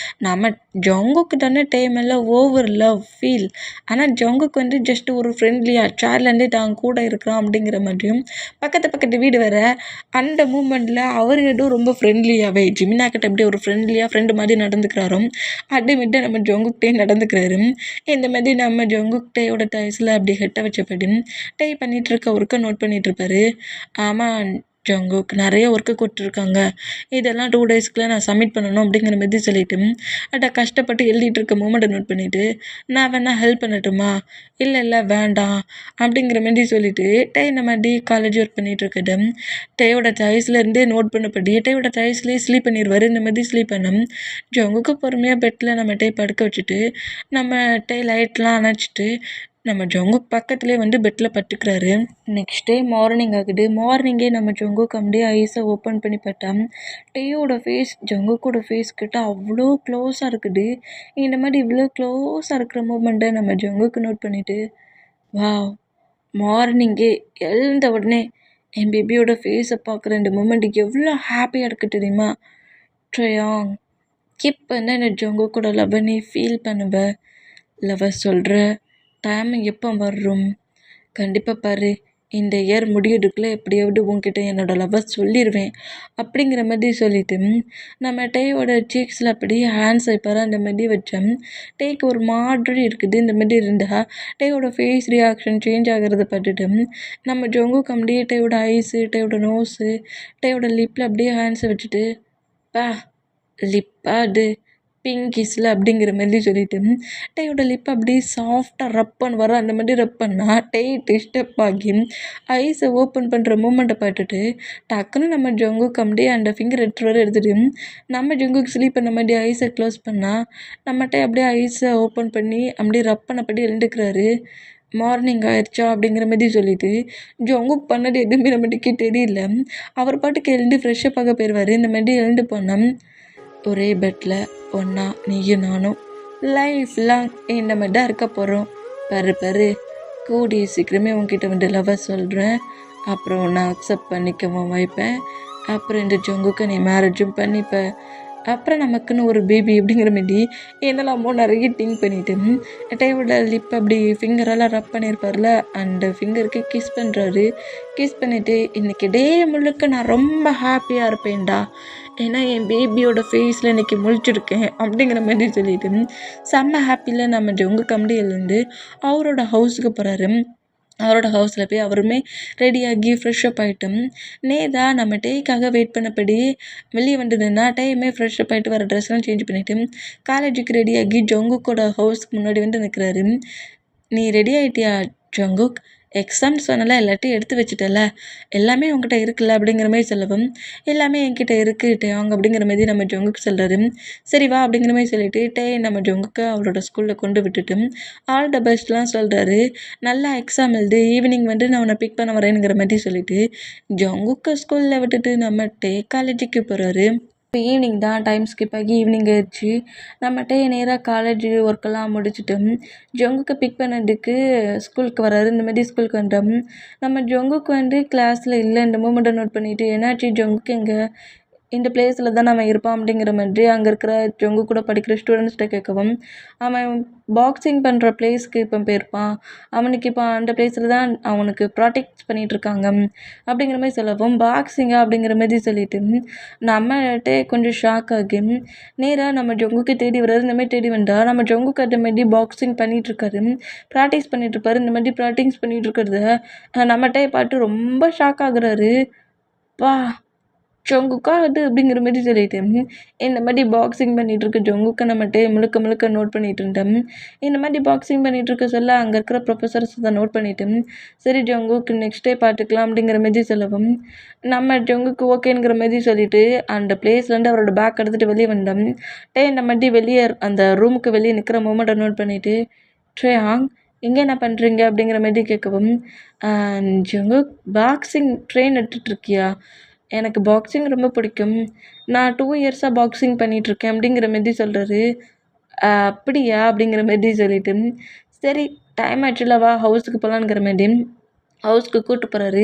நம்ம ஜங்குக்கு தானே டே மேலே ஓவர் லவ் ஃபீல், ஆனால் ஜங்குக்கு வந்து ஜஸ்ட் ஒரு ஃப்ரெண்ட்லியாக சேர்லேருந்தே தான் கூட இருக்கிறான் அப்படிங்கிற மாதிரியும் பக்கத்து வீடு வேறு. அந்த மூமெண்ட்டில் அவர் எதுவும் ரொம்ப ஃப்ரெண்ட்லியாகவே ஜிமினா கிட்ட எப்படி ஒரு ஃப்ரெண்ட்லியாக ஃப்ரெண்டு மாதிரி நடந்துக்கிறாரோ அதே மாதிரி நம்ம ஜங்குக்கிட்டே நடந்துக்கிறாரு. இந்த மாதிரி நம்ம ஜங்குக் டேயோட டைஸில் அப்படி ஹெட்டை வச்சபடி டே பண்ணிகிட்ருக்க ஒர்க்கை நோட் பண்ணிகிட்ருப்பாரு. ஆமாம் ஜங்குக் நிறைய ஒர்க்கு கொடுத்துருக்காங்க, இதெல்லாம் 2 daysக்குள்ளே நான் சப்மிட் பண்ணணும் அப்படிங்கிற மாதிரி சொல்லிவிட்டு அதை கஷ்டப்பட்டு எழுதிட்டு இருக்க மூமெண்ட்டை நோட் பண்ணிவிட்டு நான் வேணா ஹெல்ப் பண்ணட்டுமா, இல்லை வேண்டாம் அப்படிங்கிற மாதிரி சொல்லிவிட்டு டே இந்த மாதிரி காலேஜ் ஒர்க் பண்ணிகிட்ருக்கட்டு டேயோட டைஸ்லேருந்தே நோட் பண்ணப்படி டேயோட டைஸ்லேயே ஸ்லீப் பண்ணிடுவார். இந்த மாதிரி ஸ்லீப் பண்ணோம் ஜங்குக்கு பொறுமையாக பெட்டில் நம்ம டே படுக்க வச்சுட்டு நம்ம டே லைட்லாம் அணைச்சிட்டு நம்ம ஜங்குக் பக்கத்துலேயே வந்து பெட்டில் படுத்துக்கிறாரு. நெக்ஸ்ட் டே மார்னிங் ஆகுது. மார்னிங்கே நம்ம ஜங்குக் அப்படியே ஐஸை ஓப்பன் பண்ணி பார்த்தா டேயோட ஃபேஸ் ஜங்குக்கோட ஃபேஸ் கிட்ட அவ்வளோ க்ளோஸாக இருக்குது. இந்த மாதிரி இவ்வளோ க்ளோஸாக இருக்கிற மூமெண்ட்டை நம்ம ஜங்குக்கு நோட் பண்ணிவிட்டு வாவ் மார்னிங்கே எழுந்த உடனே என் பேபியோட ஃபேஸை பார்க்குற இந்த மூமெண்ட்டுக்கு எவ்வளோ ஹாப்பியாக இருக்குது தெரியுமா ட்ரையாங் இப்போ என்ன ஜொங்கு கூட லவ்வை நீ ஃபீல் பண்ணுவ? லவ்வை சொல்கிற டைம் எப்போ வரும்? கண்டிப்பாக பாரு, இந்த இயர் முடியறதுக்குள்ளே எப்படியாவது உன்கிட்ட என்னோட லவ்வை சொல்லிடுவேன் அப்படிங்கிற மாதிரி சொல்லிட்டு நம்ம டேயோட சீக்ஸில் அப்படியே ஹேண்ட்ஸ் வைப்பார். அந்த மாதிரி வச்சேன். டேக்கு ஒரு மாதிரி இருக்குது. இந்த மாதிரி இருந்தால் டேயோட ஃபேஸ் ரியாக்ஷன் சேஞ்ச் ஆகிறத பார்த்துட்டு நம்ம ஜொங்குக்கு அப்படியே டேயோட ஐஸு, டேயோட நோஸு, டேயோட லிப்பில் அப்படியே ஹேண்ட்ஸை வச்சுட்டு பா லிப்பா அது பிங்கிஸில் அப்படிங்கிற மாதிரி சொல்லிட்டு டேயோட லிப்பை அப்படியே சாஃப்டாக ரப் பண்ணுவார். அந்த மாதிரி ரப் பண்ணால் டே ஸ்டெப் ஆகி ஐஸை ஓப்பன் பண்ணுற மூமெண்ட்டை பார்த்துட்டு டக்குன்னு நம்ம ஜொங்குக்கு அப்படியே அந்த ஃபிங்கர் எடுத்துகிட்டு நம்ம ஜொங்குக்கு ஸ்லீப் பண்ண மாதிரி ஐஸை க்ளோஸ் பண்ணால் நம்மகிட்ட அப்படியே ஐஸை ஓப்பன் பண்ணி அப்படியே ரப் பண்ணப்படி எழுந்துக்கிறாரு. மார்னிங் ஆயிடுச்சா அப்படிங்கிற மாதிரி சொல்லிட்டு ஜொங்குக்கு பண்ணது எதுவுமே நம்மகிட்டக்கே தெரியல. அவர் பாட்டுக்கு எழுந்து ஃப்ரெஷ்ஷப் ஆக போயிடுவார். இந்த மாதிரி எழுந்து போனால் ஒரே பெட்டில் ஒன்றா நீயும் நானும் லைஃப் லாங் இந்த மாதிரி தான் இருக்க போகிறோம். பாரு கூடிய சீக்கிரமே உங்ககிட்ட லவ்வை சொல்கிறேன். அப்புறம் நான் அக்செப்ட் பண்ணிக்கவும் வைப்பேன். அப்புறம் இந்த ஜொங்குக்கு நீ மேரேஜும் பண்ணிப்ப. அப்புறம் நமக்குன்னு ஒரு பேபி அப்படிங்கிற மாதிரி என்னெல்லாமோ நிறைய திங்க் பண்ணிவிட்டு டேயோட லிப் அப்படி ஃபிங்கரெல்லாம் ரப் பண்ணியிருப்பார்ல, அந்த ஃபிங்கருக்கு கிஸ் பண்ணுறாரு. கிஸ் பண்ணிவிட்டு இன்றைக்கி டே முழுக்க நான் ரொம்ப ஹாப்பியாக இருப்பேன்டா, ஏன்னா என் பேபியோட ஃபேஸில் இன்றைக்கி முழிச்சிருக்கேன் அப்படிங்கிற மாதிரி சொல்லிவிட்டு செம்ம ஹாப்பியில் நம்ம ஜொங்கு கம்பெனியிலேருந்து அவரோட ஹவுஸுக்கு போகிறாரு. அவரோட ஹவுஸில் போய் அவருமே ரெடியாகி ஃப்ரெஷ்ஷப் ஆகிட்டோம். நேதா நம்ம டேக்காக வெயிட் பண்ணபடி வெளியே வந்துடுன்னா டேயுமே ஃப்ரெஷ்ஷப் ஆகிட்டு வர ட்ரெஸ்லாம் சேஞ்ச் பண்ணிவிட்டு காலேஜுக்கு ரெடியாகி ஜொங்குக்கோட ஹவுஸ்க்கு முன்னாடி வந்து நிற்கிறாரு. நீ ரெடி ஆகிட்டியா ஜொங்குக்? எக்ஸாம் சொன்னல எல்லாத்தையும் எடுத்து வச்சுட்டல, எல்லாமே உங்ககிட்ட இருக்குல்ல அப்படிங்கிற மாதிரி சொல்லவும் எல்லாமே என்கிட்ட இருக்குது அவங்க அப்படிங்கிற மாதிரி நம்ம ஜொங்குக்கு சொல்கிறாரு. சரி வா அப்படிங்கிற மாதிரி சொல்லிட்டு டே நம்ம ஜொங்குக்கு அவரோட ஸ்கூலில் கொண்டு விட்டுட்டு ஆல் த பெஸ்ட்லாம் சொல்கிறாரு. நல்லா எக்ஸாம் எழுது, ஈவினிங் வந்து நான் உன்னை பிக் பண்ண வரேனுங்கிற மாதிரி சொல்லிட்டு ஜொங்குக்கு ஸ்கூலில் விட்டுட்டு நம்ம டே காலேஜுக்கு போகிறாரு. இப்போ ஈவினிங் தான் டைம் ஸ்கிப் ஆகி ஈவினிங் ஆயிடுச்சு. நம்மகிட்ட நேராக காலேஜ் ஒர்க்கெல்லாம் முடிச்சுட்டு ஜொங்குக்கு பிக் பண்ணதுக்கு ஸ்கூலுக்கு வராரு. இந்த மாதிரி ஸ்கூலுக்கு வந்துட்டோம். நம்ம ஜொங்குக்கு வந்து கிளாஸில் இல்லை இந்த மூமெண்ட்டை நோட் பண்ணிவிட்டு என்னாச்சு ஜொங்குக்கு எங்கே இந்த பிளேஸில் தான் அவன் இருப்பான் அப்படிங்கிற மாதிரி அங்கே இருக்கிற ஜொங்கு கூட படிக்கிற ஸ்டூடெண்ட்ஸ்கிட்ட கேட்கவும் அவன் பாக்ஸிங் பண்ணுற பிளேஸ்க்கு இப்போ போயிருப்பான், அவனுக்கு இப்போ அந்த பிளேஸில் தான் அவனுக்கு ப்ராக்டிஸ் பண்ணிகிட்ருக்காங்க அப்படிங்கிற மாதிரி சொல்லவும் பாக்ஸிங்கா அப்படிங்கிற மாதிரி சொல்லிட்டு நம்மகிட்ட கொஞ்சம் ஷாக் ஆகி நேராக நம்ம ஜொங்குக்கு தேடி வர்றாரு. இந்த மாதிரி தேடி வந்தால் நம்ம ஜொங்குக்கு அந்த மாதிரி பாக்ஸிங் பண்ணிகிட்ருக்காரு, ப்ராக்டிஸ் பண்ணிகிட்ருப்பாரு. இந்த மாதிரி ப்ராக்டிஸ் பண்ணிகிட்ருக்கிறத நம்மகிட்ட பார்த்து ரொம்ப ஷாக் ஆகுறாரு. பா ஜொங்குக்கா அது அப்படிங்கிற மாதிரி சொல்லிட்டு இந்த மாதிரி பாக்ஸிங் பண்ணிகிட்ருக்க ஜொங்குக்கை நம்மகிட்ட முழுக்க முழுக்க நோட் பண்ணிகிட்டு இருந்தேன். இந்த மாதிரி பாக்ஸிங் பண்ணிகிட்ருக்க சொல்ல அங்கே இருக்கிற ப்ரொஃபஸர்ஸ் அதை நோட் பண்ணிவிட்டு சரி ஜொங்குக்கு நெக்ஸ்ட் டே பார்த்துக்கலாம் அப்படிங்கிற மாதிரி சொல்லவும் நம்ம ஜொங்குக்கு ஓகேங்கிற மாதிரி சொல்லிவிட்டு அந்த பிளேஸ்லேருந்து அவரோட பேக் எடுத்துகிட்டு வெளியே வந்தோம். இந்த மாதிரி வெளியே அந்த ரூமுக்கு வெளியே நிற்கிற மூமெண்ட்டை நோட் பண்ணிவிட்டு ட்ரேயாங் எங்கே என்ன பண்ணுறீங்க அப்படிங்கிற மாதிரி கேட்கவும் ஜொங்குக் பாக்ஸிங் ட்ரெயின் எடுத்துகிட்ருக்கியா? எனக்கு பாக்ஸிங் ரொம்ப பிடிக்கும், நான் 2 இயர்ஸாக பாக்ஸிங் பண்ணிகிட்ருக்கேன் அப்படிங்கிற மாதிரி சொல்கிறாரு. அப்படியா அப்படிங்கிற மாதிரி சொல்லிட்டு சரி டைம் ஆச்சுல வா ஹவுஸுக்கு போகலான்ங்கிற மாதிரி ஹவுஸ்க்கு கூப்பிட்டு போகிறாரு.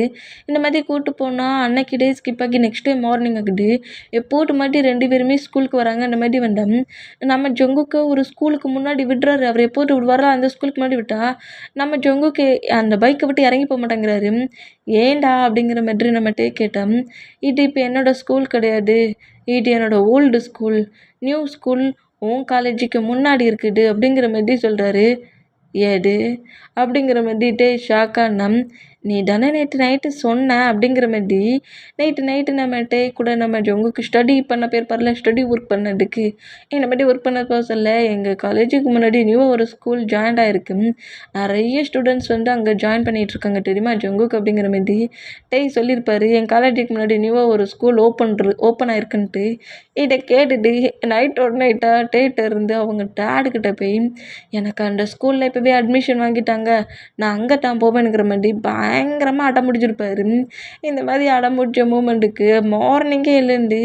இந்த மாதிரி கூப்பிட்டு போனால் அன்னைக்கு டே ஸ்கிப் ஆகி நெக்ஸ்ட் டே மார்னிங் ஆகுது. எப்போது மாதிரி 2 பேருமே ஸ்கூலுக்கு வராங்க. அந்த மாதிரி வந்தோம் நம்ம ஜொங்குக்கு ஒரு ஸ்கூலுக்கு முன்னாடி விடுறாரு. அவர் எப்போது விடுவாரோ அந்த ஸ்கூலுக்கு முன்னாடி விட்டால் நம்ம ஜொங்குக்கு அந்த பைக்கை விட்டு இறங்கி போக மாட்டேங்கிறாரு. ஏன்டா அப்படிங்கிற மாதிரி நம்மகிட்டே கேட்டோம். இது இப்போ என்னோடய ஸ்கூல் கிடையாது, இது என்னோடய ஓல்டு ஸ்கூல், நியூ ஸ்கூல் உன் காலேஜுக்கு முன்னாடி இருக்குது அப்படிங்கிற மாதிரி சொல்கிறாரு. ஏது அப்படிங்கிற மாதிரி ஷாக்கான நீ தானே நேற்று நைட்டு சொன்ன அப்படிங்கிற மாதிரி நைட்டு நம்மகிட்ட கூட நம்ம ஜொங்குக்கு ஸ்டடி பண்ண போயிருப்பார்ல, ஸ்டடி ஒர்க் பண்ணதுக்கு இந்த மாதிரி ஒர்க் பண்ண போக சொல்ல எங்கள் காலேஜுக்கு முன்னாடி நியூவாக ஒரு ஸ்கூல் ஜாயின் ஆகிருக்கு, நிறைய ஸ்டூடெண்ட்ஸ் வந்து அங்கே ஜாயின் பண்ணிகிட்ருக்காங்க தெரியுமா ஜொங்குக்கு அப்படிங்கிற மாதிரி சொல்லியிருப்பார். என் காலேஜுக்கு முன்னாடி நியூவாக ஒரு ஸ்கூல் ஓப்பன் ஆயிருக்குன்ட்டு இதை கேட்டுட்டு நைட்டாக டேட்ட இருந்து அவங்க டேடுக்கிட்ட போய் எனக்கு அந்த ஸ்கூலில் இப்போவே அட்மிஷன் வாங்கிட்டாங்க, நான் அங்கே தான் போவேனுங்கிற மாதிரி பயங்கரமாக அடம் பிடிச்சிருப்பாரு. இந்த மாதிரி அடம் பிடிச்ச மூமெண்ட்டுக்கு மார்னிங்கே எழுந்து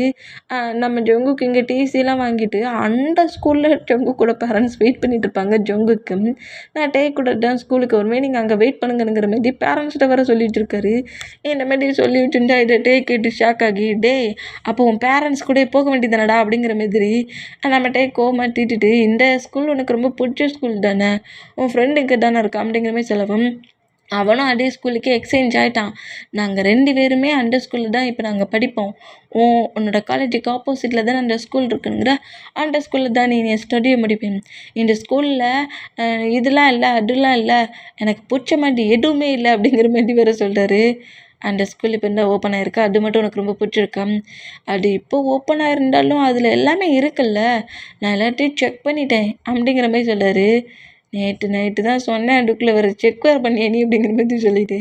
நம்ம ஜங்குக்கு இங்கே டிசிலாம் வாங்கிட்டு அந்த ஸ்கூலில் ஜங்குக்கோட பேரண்ட்ஸ் வெயிட் பண்ணிட்டு இருப்பாங்க ஜங்குக்கு. நான் டே கூட தான் ஸ்கூலுக்கு வருவேன், நீங்கள் அங்கே வெயிட் பண்ணுங்கிற மாதிரி பேரண்ட்ஸ்கிட்ட வேறு சொல்லி வச்சுருக்காரு. இந்த மாதிரி சொல்லி வச்சுருந்தா இதை டே கேட்டு ஷாக் ஆகி, டே அப்போ உன் பேரண்ட்ஸ் கூட போக வேண்டியதானடா அப்படிங்கிற மாதிரி நம்ம டே கோவமாக திட்டிட்டு, இந்த ஸ்கூல் உனக்கு ரொம்ப பிடிச்ச ஸ்கூல் தானே, உன் ஃப்ரெண்டு இங்கே தானே இருக்கா அப்படிங்கிற மாதிரி சொல்லவும், அவனும் அதே ஸ்கூலுக்கே எக்ஸ்சேஞ்ச் ஆகிட்டான். நாங்கள் 2 பேருமே அந்த ஸ்கூலில் தான் இப்போ நாங்கள் படிப்போம். உன்னோட காலேஜுக்கு ஆப்போசிட்டில் தானே அந்த ஸ்கூல் இருக்குங்கிற, அந்த ஸ்கூலில் தான் நீ ஸ்டடியை முடிப்பேன். இந்த ஸ்கூலில் இதெல்லாம் இல்லை அதெல்லாம் இல்லை, எனக்கு பிடிச்ச மாதிரி எதுவுமே இல்லை அப்படிங்கிற மாதிரி வேறு சொல்கிறாரு. அந்த ஸ்கூல் இப்போ இருந்தால் ஓப்பன் ஆகிருக்கா, அது மட்டும் உனக்கு ரொம்ப பிடிச்சிருக்கா? அது இப்போ ஓப்பன் ஆகிருந்தாலும் அதில் எல்லாமே இருக்குல்ல, நான் எல்லாத்தையும் செக் பண்ணிட்டேன் அப்படிங்கிற மாதிரி சொல்கிறாரு. நேற்று நைட்டு தான் சொன்னேன், அதுக்குள்ளே வேறு செக் வேறு பண்ணியே நீ அப்படிங்கிற மாதிரி சொல்லிவிட்டு,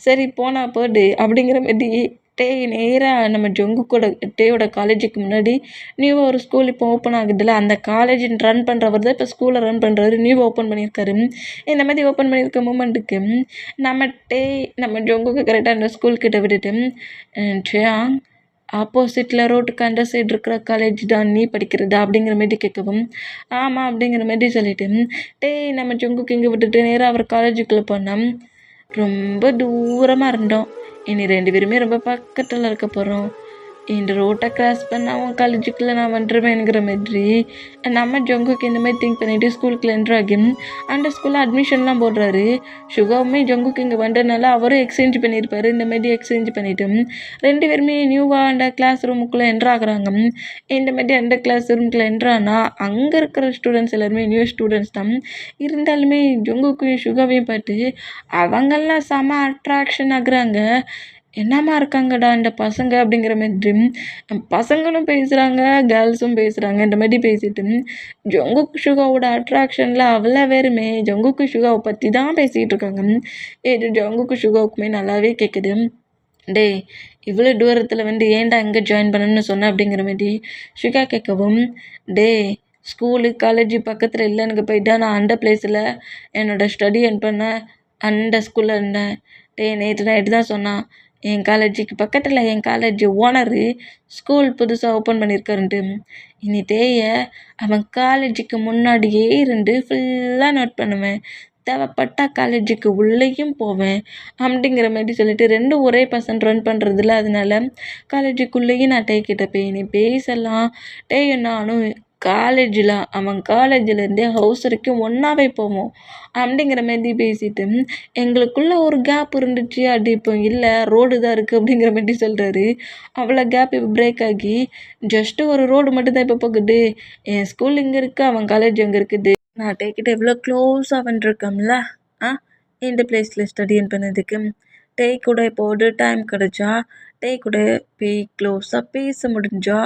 சரி போனா போடு அப்படிங்கிற மாதிரி டே நேராக நம்ம ஜங்குக்கோட டேயோட காலேஜுக்கு முன்னாடி நியூவாக ஒரு ஸ்கூல் இப்போ ஓப்பன் ஆகுதுல்ல, அந்த காலேஜ் ரன் பண்ணுறவர் தான் இப்போ ஸ்கூலை ரன் பண்ணுறாரு, நியூவாக ஓப்பன் பண்ணியிருக்காரு. இந்த மாதிரி ஓப்பன் பண்ணியிருக்க மூமெண்ட்டுக்கு நம்ம ஜங்குக்கு கரெக்டாக அந்த ஸ்கூல்கிட்ட விட்டுட்டு, ஷேயாங் ஆப்போசிட்டில் ரோட்டுக்கு அந்த சைடு இருக்கிற காலேஜ் தான் நீ படிக்கிறதா அப்படிங்கிற மாதிரி கேட்கவும், ஆமாம் அப்படிங்கிற மாதிரி சொல்லிட்டு நம்ம ஜங்குக்கு இங்கே விட்டுட்டு நேராக அவர் காலேஜுக்குள்ளே போனோம். ரொம்ப தூரமாக இருந்தோம், இனி 2 பேருமே ரொம்ப பக்கத்தில் இருக்க போகிறோம். இந்த ரோட்டை கிராஸ் பண்ண அவன் காலேஜுக்குள்ளே நான் வந்துடுவேங்கிற மாதிரி நம்ம ஜங்குக்கு இந்த மாதிரி திங்க் பண்ணிவிட்டு ஸ்கூலுக்குள்ள என்ட்ரு ஆகி அந்த ஸ்கூலில் அட்மிஷன்லாம் போடுறாரு. சுகாவுமே ஜங்குக்கு இங்கே வந்ததுனால அவரும் எக்ஸ்சேஞ்ச் பண்ணியிருப்பார். இந்த மாதிரி எக்ஸ்சேஞ்ச் பண்ணிவிட்டு 2 பேருமே நியூவாக அந்த கிளாஸ் ரூமுக்குள்ளே என்ட்ரு ஆகுறாங்க. இந்த மாதிரி அந்த கிளாஸ் ரூமுக்குள்ளே என்ட்ரானா அங்கே இருக்கிற ஸ்டூடெண்ட்ஸ் எல்லாருமே நியூ ஸ்டூடெண்ட்ஸ் தான். இருந்தாலுமே ஜங்குக்கையும் சுகாவையும் பார்த்து அவங்கெல்லாம் செம அட்ராக்ஷன் ஆகுறாங்க. என்னம்மா இருக்காங்கடா இந்த பசங்க அப்படிங்கிற மாதிரி பசங்களும் பேசுகிறாங்க, கேர்ள்ஸும் பேசுகிறாங்க. இந்த மாதிரி பேசிட்டு ஜங்குக் சுகாவோட அட்ராக்ஷனில் அவ்வளோ பேருமே ஜங்குக்கு சுகாவை பற்றி தான் பேசிகிட்டு இருக்காங்க. இது ஜங்குக்கு சுகாவுக்குமே நல்லாவே கேட்குது. டே இவ்வளோ தூரத்தில் வந்து ஏன்டா எங்கே ஜாயின் பண்ணணும்னு சொன்னேன் அப்படிங்கிற மாதிரி சுகா கேட்கவும், டே ஸ்கூலு காலேஜ் பக்கத்தில் இல்லை, எனக்கு போயிட்டா நான் அந்த பிளேஸில் என்னோடய ஸ்டடி என் பண்ணேன், அந்த ஸ்கூலில் இருந்தேன். நேற்று நைட்டு தான் சொன்னான், என் காலேஜுக்கு பக்கத்தில் என் காலேஜ் ஓனரு ஸ்கூல் புதுசாக ஓப்பன் பண்ணியிருக்காருன்ட்டு. இனி அவன் காலேஜுக்கு முன்னாடியே இருந்து ஃபுல்லாக நோட் பண்ணுவேன், தேவைப்பட்டா காலேஜுக்கு உள்ளேயும் போவேன் அப்படிங்கிற மாதிரி சொல்லிட்டு 2 ஒரே பர்சன் ரன் பண்ணுறதில்ல, அதனால காலேஜுக்குள்ளேயும் நான் கிட்ட போய் நீ பேசலாம். நானும் காலேஜில் அவன் காலேஜிலேருந்தே ஹவுஸ் வரைக்கும் ஒன்றாவே போவோம் அப்படிங்கிற மாதிரி பேசிட்டு எங்களுக்குள்ளே ஒரு கேப் இருந்துச்சு, அது இப்போ இல்லை, ரோடு தான் இருக்குது அப்படிங்கிற மாதிரி சொல்கிறாரு. அவ்வளோ கேப் இப்போ பிரேக் ஆகி ஜஸ்ட்டு ஒரு ரோடு மட்டும்தான் இப்போ போகுது. என் ஸ்கூல் இங்கே இருக்குது, அவன் காலேஜ் அங்கே இருக்குது. நான் கிட்ட எவ்வளோ க்ளோஸாக வந்துருக்கோம்ல இந்த பிளேஸில் ஸ்டடின்னு பண்ணதுக்கு கூட இப்போ ஒரு டைம் கிடச்சா கூட போய் க்ளோஸாக பேச முடிஞ்சா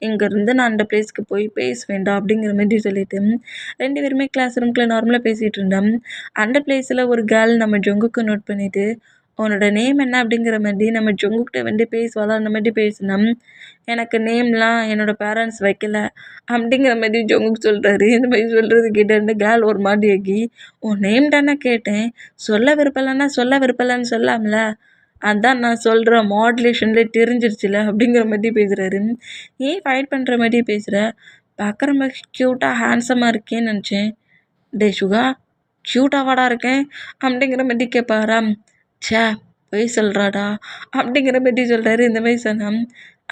இங்கேருந்து நான் அந்த பிளேஸ்க்கு போய் பேச வேண்டாம் அப்படிங்கிற மாதிரி சொல்லிட்டு 2 பேருமே கிளாஸ் ரூம்குள்ளே நார்மலாக பேசிகிட்டு இருந்தோம். அந்த பிளேஸில் ஒரு கேர்ள் நம்ம ஜங்குக்கு நோட் பண்ணிவிட்டு, உன்னோட நேம் என்ன அப்படிங்கிற மாதிரி நம்ம ஜங்குக்கிட்ட வந்து பேசுவாளா அந்த மாதிரி பேசினோம். எனக்கு நேம்லாம் என்னோடய பேரண்ட்ஸ் வைக்கல அப்படிங்கிற மாதிரி ஜங்குக்கு சொல்கிறாரு. இந்த மாதிரி சொல்கிறது கேட்ட அந்த கேர்ள் ஒரு மாதிரி ஆகி, உன் நேம் தானே கேட்டேன், சொல்ல விருப்பலன்னு சொல்லாமல, அதான் நான் சொல்கிறேன், மாடுலேஷன்லேயே தெரிஞ்சிருச்சுல அப்படிங்கிற மாதிரி பேசுகிறாரு. ஏன் ஃபைட் பண்ணுற மாதிரி பேசுகிற, பார்க்குற மாதிரி க்யூட்டாக ஹேண்ட்ஸமாக இருக்கேன்னு நினச்சேன். டே சுகா க்யூட்டாவாடா இருக்கேன் அப்படிங்கிற மாதிரி கேட்பாரா. சே போய் சொல்கிறாடா அப்படிங்கிற மாதிரி சொல்கிறாரு. இந்த மாதிரி சொன்னான்,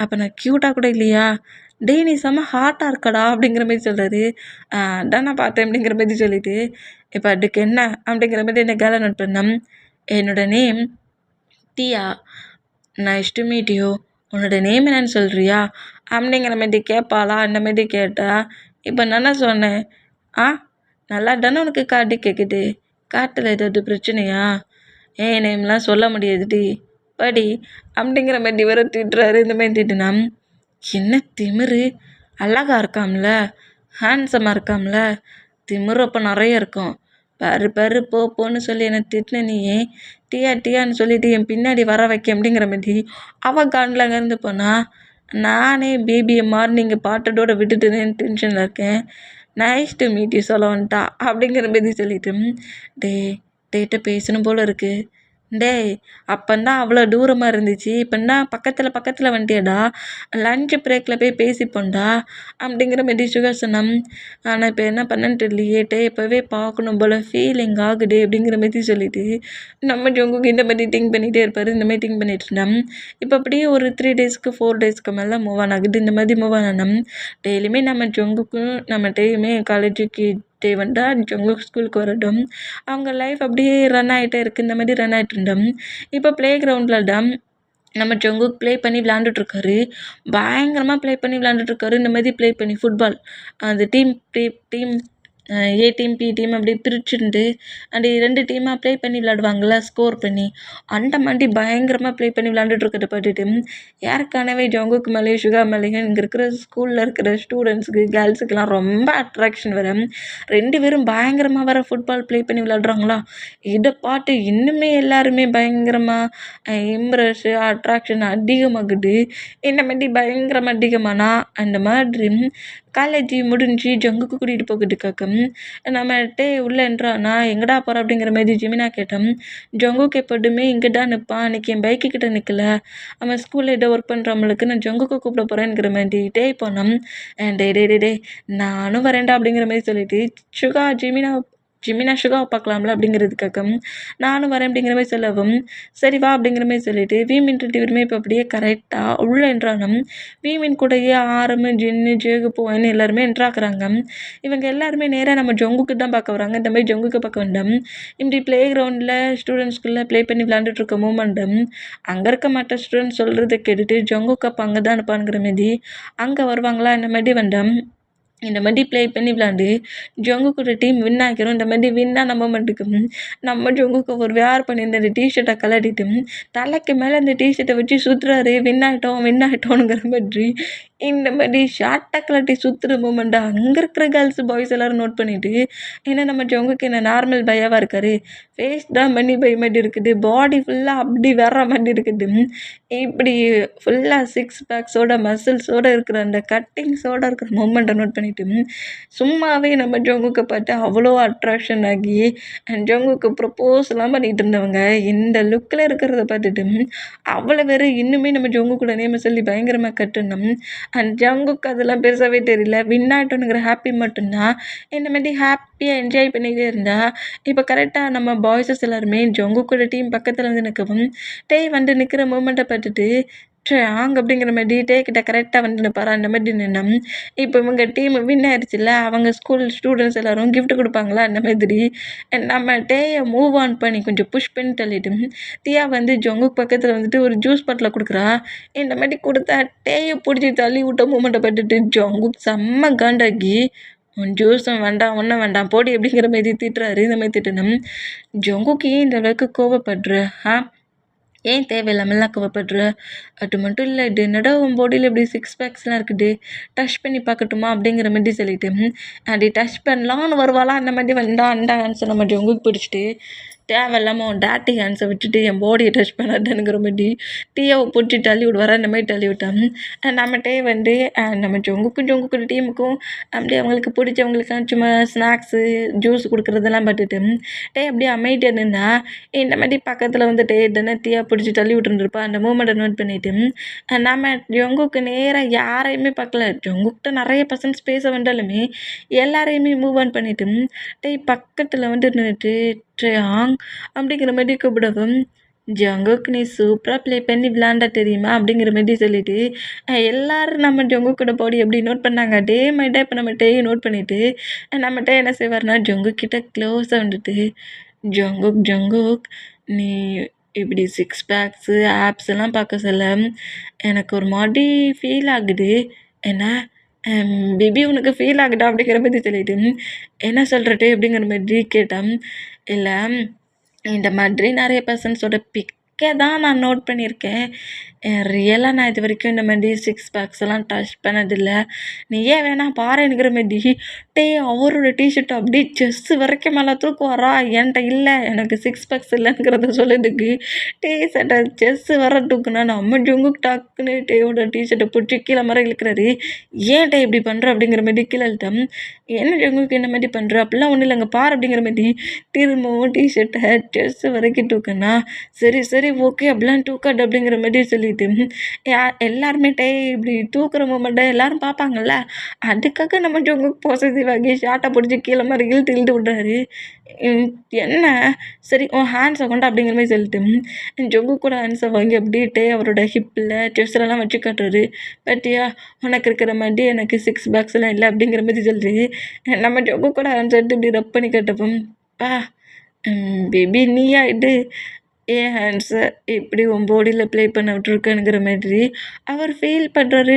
அப்போ நான் க்யூட்டாக கூட இல்லையா, டே நீ செம்ம ஹார்ட்டாக இருக்கடா அப்படிங்கிற மாதிரி சொல்கிறாரு. அதான் நான் பார்த்தேன் அப்படிங்கிற மாதிரி சொல்லிவிட்டு, இப்போ அதுக்கு என்ன அப்படிங்கிற மாதிரி என்ன கேலை நோட் பண்ணேன். என்னோட name Dia, nice to meet you, உன்னோட நேம் என்னன்னு சொல்கிறியா அப்படிங்கிற மாதிரி கேட்பாளா. அந்த மாதிரி கேட்டால் இப்போ நான் சொன்னேன், நல்லா தானே உனக்கு காட்டி கேட்குது, காட்டில் ஏதாவது பிரச்சனையா, ஏன் நேம்லாம் சொல்ல முடியாதுடி படி அப்படிங்கிற மாதிரி வர திட்டுறாரு. இந்த மாதிரி திட்டுனா என்ன திமிரு, அழகாக இருக்காம்ல, ஹேண்ட்ஸமாக இருக்காம்ல, திமிரு அப்போ நிறைய இருக்கும், பாரு போன்னு சொல்லி என்னை திட்டின நீயே டியான்னு சொல்லிட்டு என் பின்னாடி வர வைக்க அப்படிங்கிற மாதிரி அவள் காண்டில் அங்கேருந்து போனால், நானே பேபியை மார்னிங் பாட்டோட விட்டுட்டுன்னு டென்ஷனில் இருக்கேன், நைஸ் டு மீட் யூ சொல்ல வந்துட்டா அப்படிங்கிற மாதிரி சொல்லிட்டு டேட்ட பேசணும் போல் இருக்குது, டேய்! அப்பந்தான் அவ்வளோ தூரமா இருந்துச்சு. இப்பன்னா பக்கத்துல பக்கத்துல வந்துட்டியேடா! லஞ்ச் பிரேக்ல போய் பேசிப்போம்டா! அப்படிங்கிற மாரி சுகா சொன்னா. ஆனா இப்ப என்ன பண்ணேன்னு தெரியலையே! டேய் இப்பவே பார்க்கணும் போல ஃபீலிங் ஆகுது அப்படிங்கிற மாரி சொல்லிட்டு, நம்ம ஜங்குக்கு இந்த மாரி திங்க் பண்ணிட்டே இருப்பாரு. இந்த மாரி திங்க் பண்ணிட்டு இருந்தா. இப்ப அப்படியே ஒரு 3 டேஸ்க்கு 4 டேஸ்க்கு மேல மூவ் ஆன் ஆகுது. இந்த மாதிரி மூவ் ஆன் ஆனா, டெய்லியுமே நம்ம ஜங்குக்கும் நம்ம டெய்லியுமே காலேஜுக்கு டே வந்தா ஜங்குக் ஸ்கூலுக்கு வரட்டும். அவங்க லைஃப் அப்படியே ரன் ஆயிட்டே இருக்கு. இந்த மாதிரி ரன் ஆயிட்டு இருந்தா. இப்போ ப்ளே கிரவுண்ட்ல தான் நம்ம ஜங்குக் ப்ளே பண்ணி விளையாண்டுட்டு இருக்காரு. பயங்கரமா ப்ளே பண்ணி விளையாண்டுட்டு இருக்காரு. இந்த மாதிரி ப்ளே பண்ணி ஃபுட்பால் அந்த team A team, B team அப்படி பிரிச்சுருந்து அப்படி 2 டீமா ப்ளே பண்ணி விளையாடுவாங்கல்ல ஸ்கோர் பண்ணி. அந்த மாதிரி பயங்கரமா ப்ளே பண்ணி விளையாண்டுட்டு இருக்கிறத பார்த்துட்டு ஏற்கனவே ஜங்குக் மேலேயும், சுகா மேலேயும் இங்கே இருக்கிற ஸ்கூல்ல இருக்கிற ஸ்டூடெண்ட்ஸுக்கு, கேர்ள்ஸுக்கெல்லாம் ரொம்ப அட்ராக்ஷன் வேற. 2 பேரும் பயங்கரமா வேற ஃபுட்பால் ப்ளே பண்ணி விளையாடுறாங்களா, இதை பார்த்து இன்னுமே எல்லாருமே பயங்கரமா இம்ப்ரெஸ்ஸு, அட்ராக்ஷன் அதிகமாகுது. இந்த மாதிரி பயங்கரமா அதிகமானா, அந்த மாதிரி காலேஜ் முடிஞ்சு ஜங்குக்கு கூட்டிகிட்டு போகிறதுக்காக நம்ம டேய் உள்ள என்ட்ரானா எங்கடா போகிற அப்படிங்கிற மாதிரி ஜிமினா கேட்டோம். ஜங்குக்கு எப்போதுமே இங்கே தான் நிற்பான், அன்றைக்கி என் பைக்கு கிட்ட நிற்கல, அவன் ஸ்கூலில் ஏதோ ஒர்க் பண்ணுறவங்களுக்கு நான் ஜங்குக்கு கூப்பிட போகிறேங்கிற மாதிரி டேய் போனோம். டே டே டே டே நானும் வரேன்டா அப்படிங்கிற மாதிரி சொல்லிட்டு சுகா ஜிமினா சுகாவை பார்க்கலாம்ல அப்படிங்கிறதுக்காக நானும் வரேன் அப்படிங்கிற மாதிரி சொல்லவும், சரி வா அப்படிங்கிற மாதிரி சொல்லிட்டு வீமின் 2 பேருமே இப்போ அப்படியே கரெக்டாக உள்ள என்ட்ரானம். வீமின் கூடயே ஆரம்பு, ஜின்னு, ஜேகு, போன்னு எல்லாருமே என்ட்ராக்குறாங்க. இவங்க எல்லாருமே நேராக நம்ம ஜங்குக்கு தான் பார்க்க வராங்க. இந்த மாதிரி ஜங்குக்கு பார்க்க வேண்டாம். இப்படி ப்ளே கிரவுண்டில் ஸ்டூடெண்ட்ஸ்குள்ளே ப்ளே பண்ணி விளையாண்டுட்டு இருக்க மூமெண்டம் அங்கே இருக்க மற்ற ஸ்டூடெண்ட்ஸ் சொல்கிறத கேட்டுட்டு ஜங்குக்கு அப்போ அங்கே தான் அனுப்பானுங்கிற மாதிரி அங்கே வருவாங்களா இந்த மாதிரி வேண்டாம். இந்த மாதிரி ப்ளே பண்ணி விளையாண்டு ஜங்குக்கோட டீம் வின் ஆகிரும். இந்த மாதிரி வின்னா நம்ப மாட்டுக்கும். நம்ம ஜங்குக்கு ஒரு வேர் பண்ணியிருந்த அந்த டிஷர்ட்டை கலட்டிட்டு தலைக்கு மேலே அந்த டிஷர்ட்டை வச்சு சுற்றுறாரு. வின் ஆகிட்டோங்கிற மாதிரி இந்த மாதிரி ஷார்ட்டை கலட்டி சுற்றுற மூமெண்ட்டை அங்கே இருக்கிற கேர்ள்ஸ் பாய்ஸ் எல்லோரும் நோட் பண்ணிவிட்டு, ஏன்னா நம்ம ஜங்குக்கு என்ன நார்மல் பையாவாக இருக்காரு, ஃபேஸ் தான் பண்ணி பை மாதிரி இருக்குது, பாடி ஃபுல்லாக அப்படி வர்ற மாதிரி இருக்குது, இப்படி ஃபுல்லாக 6 பேக்ஸோட மசில்ஸோடு இருக்கிற அந்த கட்டிங்ஸோடு இருக்கிற மூமெண்ட்டை நோட் பண்ணிவிட்டு சும்மாவே நம்ம ஜங்குக்கை பார்த்து அவ்வளோ அட்ராக்ஷன் ஆகி ஜங்குக்கு ப்ரப்போஸ்லாம் பண்ணிகிட்டு இருந்தவங்க இந்த லுக்கில் இருக்கிறத பார்த்துட்டு அவ்வளோ பேர் இன்னுமே நம்ம ஜங்குக்கூட நேமை சொல்லி பயங்கரமாக கட்டணும். அண்ட் ஜங்குக்கு அதெல்லாம் பெருசாகவே தெரியல, வின் ஆகிட்டோனுங்கிற ஹாப்பி மட்டும்தான். இந்த மாதிரி ஹாப்பியாக என்ஜாய் பண்ணிகிட்டே இருந்தா இப்போ கரெக்டாக நம்ம பாய்ஸஸ் எல்லாருமே ஜங்குக்கூட டீம் பக்கத்தில் வந்து நிற்கவும் டேய் வந்து நிற்கிற மூமெண்ட்டை பார்த்துட்டு ட்ராங் அப்படிங்கிற மாதிரி டே கிட்ட கரெக்டாக வந்து நிற்பாரா அந்த மாதிரி நின்னோம். இப்போ இவங்க டீம் வின் ஆயிடுச்சுல்ல, அவங்க ஸ்கூல் ஸ்டூடெண்ட்ஸ் எல்லோரும் கிஃப்ட் கொடுப்பாங்களா அந்த மாதிரி நம்ம டேயை மூவ் ஆன் பண்ணி கொஞ்சம் புஷ் பண்ணி தள்ளிட்டு தியா வந்து ஜங்குக்கு பக்கத்தில் வந்துட்டு ஒரு ஜூஸ் பாட்டில் கொடுக்குறா. இந்த மாதிரி கொடுத்தா டேயை பிடிச்சி தள்ளி விட்ட மூமெண்ட்டை பார்த்துட்டு ஜங்குக்கு செம்ம காண்டாகி ஜூஸும் வேண்டாம் ஒன்றும் வேண்டாம் போடி அப்படிங்கிற மாதிரி திட்டுறாரு. இந்த மாதிரி திட்டணும். ஜங்குக்கு ஏன் இந்த அளவுக்கு கோவப்படுற ஏன் தேவையில்லாமலாம் கோவப்படுற? அது மட்டும் இல்லை, இது என்னடா உன் பாடியில் இப்படி 6 பேக்ஸ்லாம் இருக்குது, டச் பண்ணி பார்க்கட்டுமா அப்படிங்கிற மாதிரி சொல்லிட்டு அப்படி டச் பண்ணலான்னு வருவாளா அந்த மாதிரி அந்த ஆன்சர் நம்ம ஜங்குக்கு பிடிச்சிட்டு தேவையில்லாமல் உன் டேட்டி ஹேண்ட்ஸை விட்டுட்டு என் பாடியை டச் பண்ணாதுங்கிற மாதிரி டீயாவை பிடிச்சி தள்ளி விடுவாரா இந்த மாதிரி தள்ளி விட்டான். நம்மகிட்டே வந்து நம்ம ஜங்குக்கு டீமுக்கும் அப்படியே அவங்களுக்கு பிடிச்சவங்களுக்கெல்லாம் சும்மா ஸ்நாக்ஸு ஜூஸ் கொடுக்குறதெல்லாம் பார்த்துட்டு அப்படியே அமைதியாக நின்னா இந்த மாதிரி பக்கத்தில் வந்துட்டு தானே டீயா பிடிச்சி தள்ளி விட்டுருந்துருப்பா. அந்த மூமெண்ட்டை நோட் பண்ணிவிட்டு நம்ம ஜங்குக்கு நேராக யாரையுமே பார்க்கல. ஜங்குக்கிட்ட நிறைய பர்சன்ஸ் பேச வந்தாலுமே எல்லாரையுமே மூவ் ஆன் பண்ணிவிட்டு பக்கத்தில் வந்து நின்றுட்டு ட்ரயாங் அப்படிங்கிற மாதிரி கூப்பிடவும் ஜங்குக் நீ சூப்பராக ப்ளே பண்ணி விளாண்டா தெரியுமா அப்படிங்கிற மாதிரி சொல்லிட்டு எல்லோரும் நம்ம ஜங்குக்கோட பாடி எப்படி நோட் பண்ணாங்க டே மைட்டாக இப்போ நம்ம டேயை நோட் பண்ணிவிட்டு நம்மகிட்ட என்ன செய்வார்னா ஜங்குக்கிட்ட க்ளோஸாக வந்துட்டு ஜங்குக் நீ இப்படி 6 பேக்ஸு ஆப்ஸ் எல்லாம் பார்க்க சொல்ல எனக்கு ஒரு மாதிரி ஃபீல் ஆகுது. என்ன பேபி உனக்கு ஃபீல் ஆகுதா அப்படிங்கிற மாதிரி சொல்லிட்டு என்ன சொல்கிறது அப்படிங்கிற மாதிரி கேட்டேன். இல்லை இந்த மாதிரி நிறைய பர்சன்ஸோட பிக் ஓகே தான் நான் நோட் பண்ணியிருக்கேன். ரியலாக நான் இது வரைக்கும் இந்த மாதிரி சிக்ஸ் பேக்ஸ்லாம் டச் பண்ணதில்ல. நீ ஏன் வேணா பாருங்கிற மாரி அவரோட டிஷர்ட் அப்படியே செஸ்ஸு வரைக்கும் மேலே தூக்குவாரா? என்கிட்ட இல்லை, எனக்கு சிக்ஸ் பேக்ஸ் இல்லைங்கிறத சொல்லுறதுக்கு சட்டை செஸ்ஸு வர தூக்குனா நம்ம ஜுங்குக்கு டக்குன்னு டேயோட டிஷர்ட்டை பிடிச்சி கீழே மரம் இழுக்கிறாரு. ஏன் இப்படி பண்ணுற அப்படிங்கிற மாரி கீழே இழுத்தம். என்ன ஜங்குக்கு என்ன மாதிரி பண்ணுற? அப்படிலாம் ஒன்றும் இல்லைங்க பாரு அப்படிங்கிற மாரி திரும்பவும் டிஷர்ட்டை செஸ்ஸு வரைக்கும் தூக்குனா சரி சரி ஓகே அப்படிலாம் தூக்காது அப்படிங்கிற மாதிரி சொல்லிட்டு எல்லாருமே இப்படி தூக்குற மூமெண்ட்டை எல்லாரும் பார்ப்பாங்கல்ல, அதுக்காக நம்ம ஜங்குக்கு பாசிட்டிவ் ஆகி ஷார்ட்டை பிடிச்சி கீழே மாதிரி இழுத்து இழுத்து விட்றாரு. என்ன சரி உன் ஹேண்ட்ஸை கொண்டா அப்படிங்கிற மாதிரி சொல்லிட்டு ஜொங்கு கூட ஹேண்ட்ஸை வாங்கி அப்படியே அவரோட ஹிப்பில் செஸ்ட்லலாம் வச்சு காட்டுறாரு. பத்தியா உனக்கு இருக்கிற மாதிரி எனக்கு சிக்ஸ் பேக்ஸ்லாம் இல்லை அப்படிங்கிற மாதிரி சொல்லுது. நம்ம ஜொங்கு கூட ஹேண்ட்ஸ் எடுத்து இப்படி ரப் பண்ணி காட்டப்போம். பா பேபி நீ ஆகிட்டு என் ஹேண்ட்ஸை இப்படி உன் பாடியில் ப்ளே பண்ண விட்டுருக்கேனுங்கிற மாதிரி அவர் ஃபீல் பண்ணுறாரு.